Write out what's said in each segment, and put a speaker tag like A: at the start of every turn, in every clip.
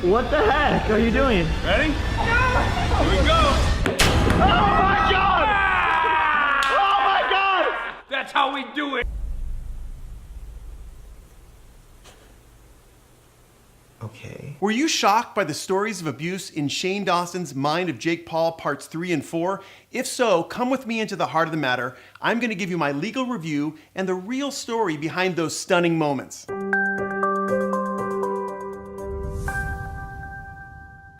A: What the heck are you doing?
B: Ready? Here we go.
A: Oh my God! Oh my God!
B: That's how we do it.
C: Okay.
D: Were you shocked by the stories of abuse in Shane Dawson's Mind of Jake Paul parts 3 and 4? If so, come with me into the heart of the matter. I'm going to give you my legal review and the real story behind those stunning moments.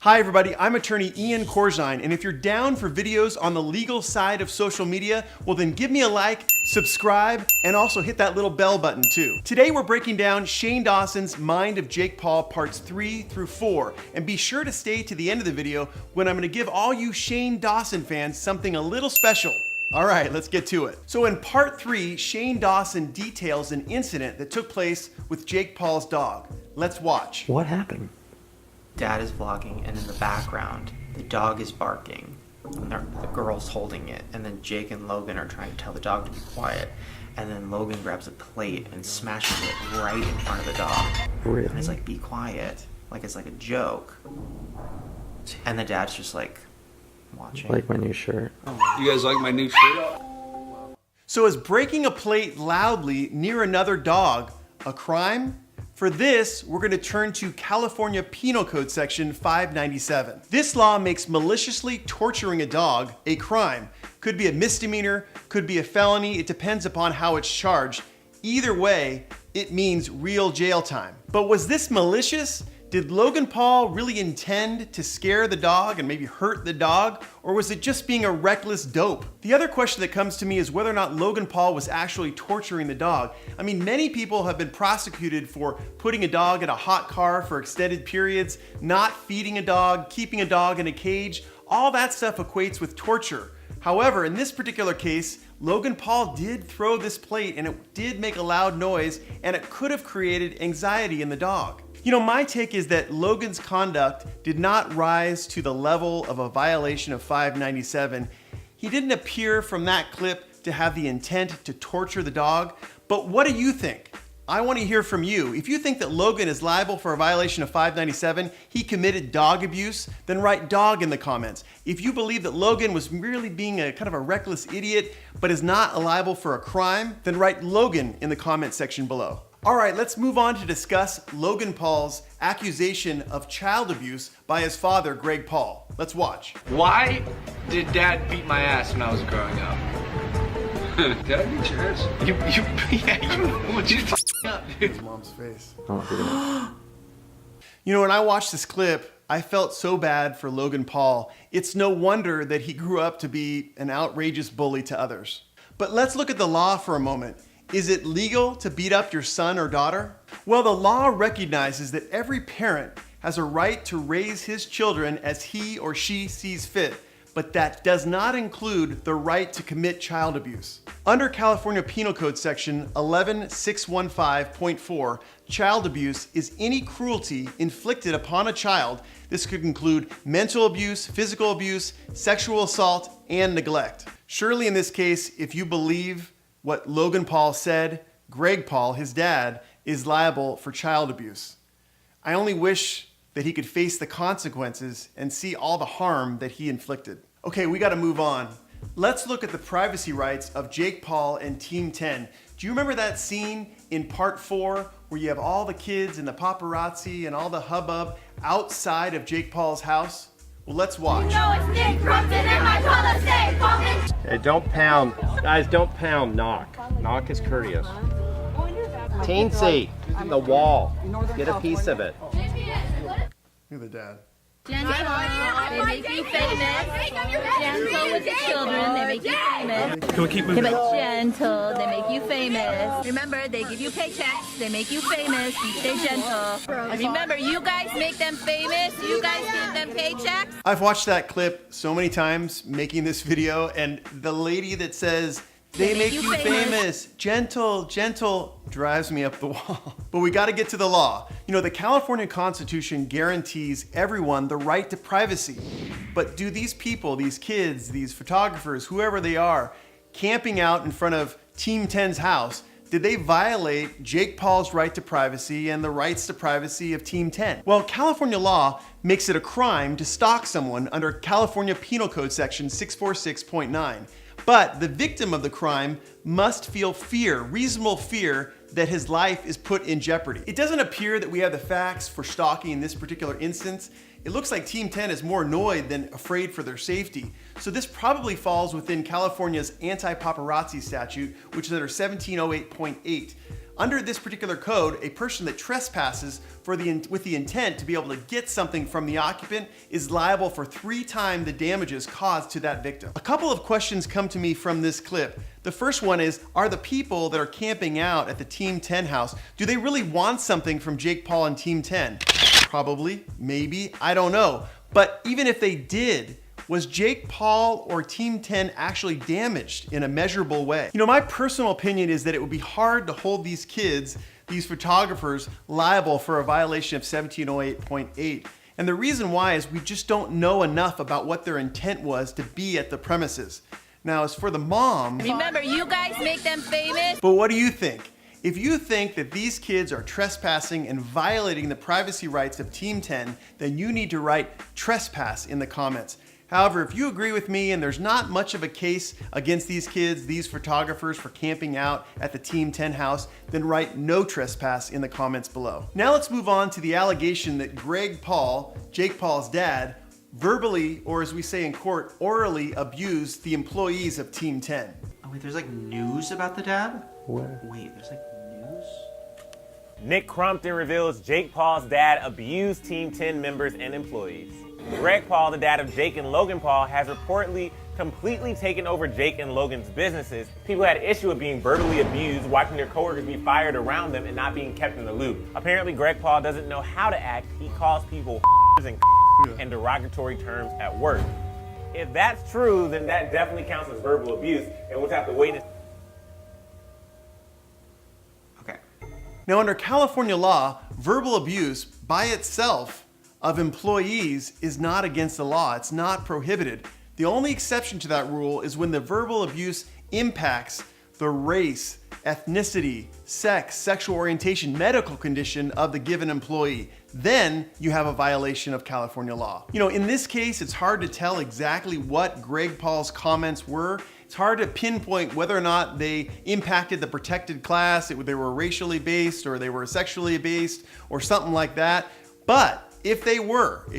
D: Hi everybody, I'm attorney Ian Corzine, and if you're down for videos on the legal side of social media, well then give me a like, subscribe, and also hit that little bell button too. Today we're breaking down Shane Dawson's Mind of Jake Paul parts 3 through 4, and be sure to stay to the end of the video when I'm gonna give all you Shane Dawson fans something a little special. All right, let's get to it. So in part 3, Shane Dawson details an incident that took place with Jake Paul's dog. Let's watch.
A: What happened?
C: Dad is vlogging, and in the background, the dog is barking, and the girl's holding it, and then Jake and Logan are trying to tell the dog to be quiet, and then Logan grabs a plate and smashes it right in front of the dog.
A: Really?
C: And it's like, be quiet, like it's like a joke. And the dad's just like, watching.
A: Like my new shirt.
B: You guys like my new shirt?
D: So is breaking a plate loudly near another dog a crime? For this, we're going to turn to California Penal Code section 597. This law makes maliciously torturing a dog a crime. Could be a misdemeanor, could be a felony, it depends upon how it's charged. Either way, it means real jail time. But was this malicious? Did Logan Paul really intend to scare the dog and maybe hurt the dog? Or was it just being a reckless dope? The other question that comes to me is whether or not Logan Paul was actually torturing the dog. I mean, many people have been prosecuted for putting a dog in a hot car for extended periods, not feeding a dog, keeping a dog in a cage. All that stuff equates with torture. However, in this particular case, Logan Paul did throw this plate and it did make a loud noise and it could have created anxiety in the dog. You know, my take is that Logan's conduct did not rise to the level of a violation of 597. He didn't appear from that clip to have the intent to torture the dog. But what do you think? I want to hear from you. If you think that Logan is liable for a violation of 597, he committed dog abuse, then write dog in the comments. If you believe that Logan was merely being a kind of a reckless idiot, but is not liable for a crime, then write Logan in the comment section below. All right, let's move on to discuss Logan Paul's accusation of child abuse by his father, Greg Paul. Let's watch.
B: Why did Dad beat my ass when I was growing up? Did I beat your ass? Would you up, dude?
D: His mom's face.
A: Oh,
D: You know, when I watched this clip, I felt so bad for Logan Paul. It's no wonder that he grew up to be an outrageous bully to others. But let's look at the law for a moment. Is it legal to beat up your son or daughter? Well, the law recognizes that every parent has a right to raise his children as he or she sees fit, but that does not include the right to commit child abuse. Under California Penal Code section 11615.4, child abuse is any cruelty inflicted upon a child. This could include mental abuse, physical abuse, sexual assault, and neglect. Surely in this case, if you believe what Logan Paul said, Greg Paul, his dad, is liable for child abuse. I only wish that he could face the consequences and see all the harm that he inflicted. Okay, we gotta move on. Let's look at the privacy rights of Jake Paul and Team 10. Do you remember that scene in part 4 where you have all the kids and the paparazzi and all the hubbub outside of Jake Paul's house? Well, let's watch.
E: Hey, don't pound. Guys, don't pound. Knock. Knock is courteous. Teensy, the wall. Get a piece of it.
D: Look at the dad.
F: Gentle, they make you famous. Gentle with the children, they make you famous.
B: Can we keep
F: Okay,
B: moving?
F: but gentle, they make you famous. Remember, they give you paychecks, they make you famous, you stay gentle. And remember, you guys make them famous, you guys give them paychecks.
D: I've watched that clip so many times making this video, and the lady that says, they make you famous, gentle, gentle, drives me up the wall. But we gotta get to the law. You know, the California Constitution guarantees everyone the right to privacy. But do these people, these kids, these photographers, whoever they are, camping out in front of Team 10's house, did they violate Jake Paul's right to privacy and the rights to privacy of Team 10? Well, California law makes it a crime to stalk someone under California Penal Code section 646.9. But the victim of the crime must feel fear, reasonable fear, that his life is put in jeopardy. It doesn't appear that we have the facts for stalking in this particular instance. It looks like Team 10 is more annoyed than afraid for their safety. So this probably falls within California's anti-paparazzi statute, which is under 1708.8. Under this particular code, a person that trespasses with the intent to be able to get something from the occupant is liable for 3 times the damages caused to that victim. A couple of questions come to me from this clip. The first one is, are the people that are camping out at the Team 10 house, do they really want something from Jake Paul and Team 10? Probably, maybe, I don't know. But even if they did, was Jake Paul or Team 10 actually damaged in a measurable way? You know, my personal opinion is that it would be hard to hold these kids, these photographers, liable for a violation of 1708.8. And the reason why is we just don't know enough about what their intent was to be at the premises. Now, as for the mom...
F: Remember, you guys make them famous.
D: But what do you think? If you think that these kids are trespassing and violating the privacy rights of Team 10, then you need to write trespass in the comments. However, if you agree with me and there's not much of a case against these kids, these photographers, for camping out at the Team 10 house, then write no trespass in the comments below. Now let's move on to the allegation that Greg Paul, Jake Paul's dad, verbally, or as we say in court, orally abused the employees of Team 10.
C: Oh wait, there's like news about the dad?
A: Where?
C: Wait, there's like news?
G: Nick Crompton reveals Jake Paul's dad abused Team 10 members and employees. Greg Paul, the dad of Jake and Logan Paul, has reportedly completely taken over Jake and Logan's businesses. People had an issue with being verbally abused, watching their coworkers be fired around them, and not being kept in the loop. Apparently, Greg Paul doesn't know how to act. He calls people and derogatory terms at work. If that's true, then that definitely counts as verbal abuse, and we'll have to wait and
C: Okay.
D: Now, under California law, verbal abuse by itself of employees is not against the law. It's not prohibited. The only exception to that rule is when the verbal abuse impacts the race, ethnicity, sex, sexual orientation, medical condition of the given employee. Then you have a violation of California law. You know, in this case, it's hard to tell exactly what Greg Paul's comments were. It's hard to pinpoint whether or not they impacted the protected class, they were racially based or they were sexually based or something like that. But if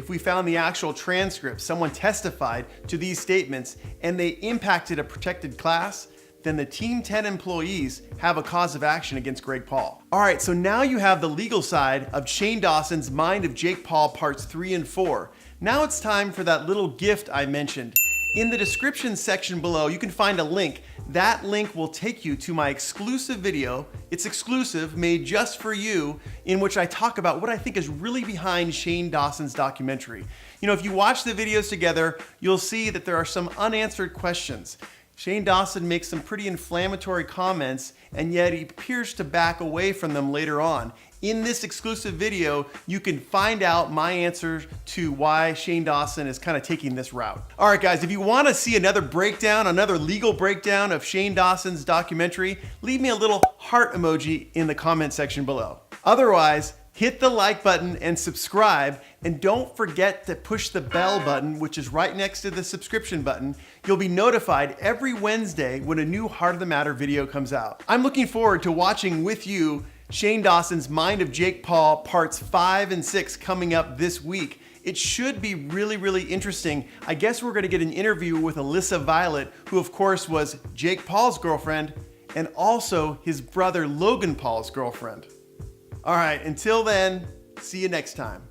D: we found the actual transcript, someone testified to these statements and they impacted a protected class, then the Team 10 employees have a cause of action against Greg Paul. All right, so now you have the legal side of Shane Dawson's Mind of Jake Paul parts 3 and 4. Now it's time for that little gift I mentioned. In the description section below, you can find a link. That link will take you to my exclusive video. It's exclusive, made just for you, in which I talk about what I think is really behind Shane Dawson's documentary. You know, if you watch the videos together, you'll see that there are some unanswered questions. Shane Dawson makes some pretty inflammatory comments, and yet he appears to back away from them later on. In this exclusive video, you can find out my answers to why Shane Dawson is kind of taking this route. All right, guys, if you want to see another breakdown, another legal breakdown of Shane Dawson's documentary, leave me a little heart emoji in the comment section below. Otherwise, hit the like button and subscribe, and don't forget to push the bell button, which is right next to the subscription button. You'll be notified every Wednesday when a new Heart of the Matter video comes out. I'm looking forward to watching with you Shane Dawson's Mind of Jake Paul parts 5 and 6 coming up this week. It should be really, really interesting. I guess we're gonna get an interview with Alyssa Violet, who of course was Jake Paul's girlfriend and also his brother Logan Paul's girlfriend. All right, until then, see you next time.